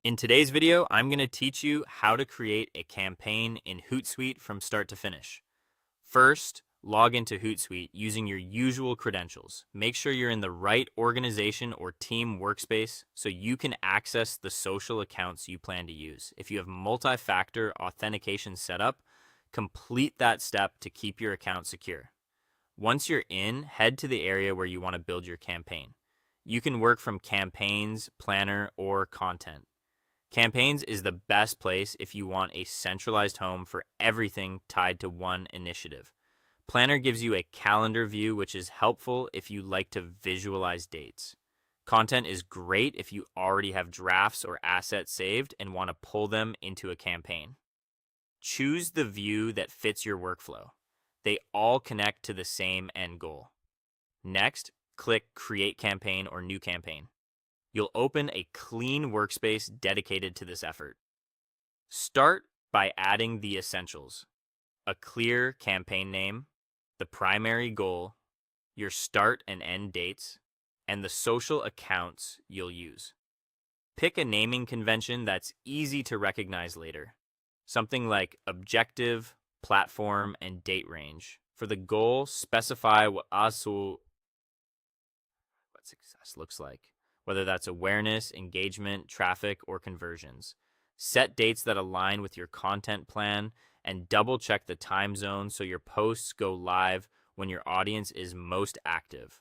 In today's video, I'm going to teach you how to create a campaign in Hootsuite from start to finish. First, log into Hootsuite using your usual credentials. Make sure you're in the right organization or team workspace so you can access the social accounts you plan to use. If you have multi-factor authentication set up, complete that step to keep your account secure. Once you're in, head to the area where you want to build your campaign. You can work from campaigns, planner, or content. Campaigns is the best place if you want a centralized home for everything tied to one initiative. Planner gives you a calendar view, which is helpful if you like to visualize dates. Content is great if you already have drafts or assets saved and want to pull them into a campaign. Choose the view that fits your workflow. They all connect to the same end goal. Next, click Create Campaign or New Campaign. You'll open a clean workspace dedicated to this effort. Start by adding the essentials: a clear campaign name, the primary goal, your start and end dates, and the social accounts you'll use. Pick a naming convention that's easy to recognize later. Something like objective, platform, and date range. For the goal, specify what success looks like, whether that's awareness, engagement, traffic, or conversions. Set dates that align with your content plan and double check the time zone so your posts go live when your audience is most active.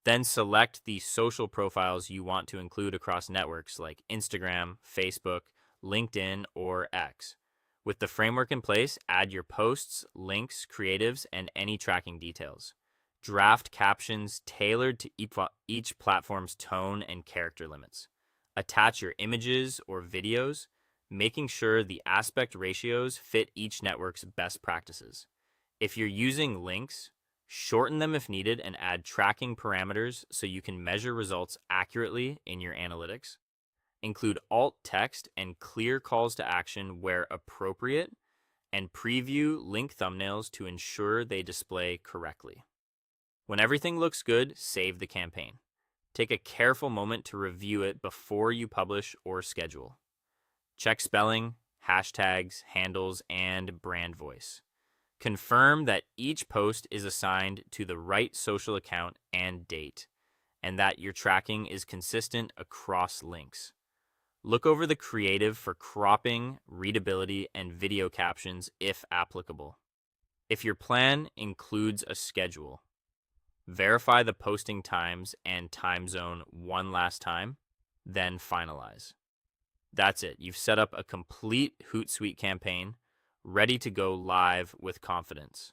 Then select the social profiles you want to include across networks like Instagram, Facebook, LinkedIn, or X. With the framework in place, add your posts, links, creatives, and any tracking details. Draft captions tailored to each platform's tone and character limits. Attach your images or videos, making sure the aspect ratios fit each network's best practices. If you're using links, shorten them if needed and add tracking parameters so you can measure results accurately in your analytics. Include alt text and clear calls to action where appropriate, and preview link thumbnails to ensure they display correctly. When everything looks good, save the campaign. Take a careful moment to review it before you publish or schedule. Check spelling, hashtags, handles, and brand voice. Confirm that each post is assigned to the right social account and date, and that your tracking is consistent across links. Look over the creative for cropping, readability, and video captions if applicable. If your plan includes a schedule, verify the posting times and time zone one last time, then finalize. That's it. You've set up a complete Hootsuite campaign, ready to go live with confidence.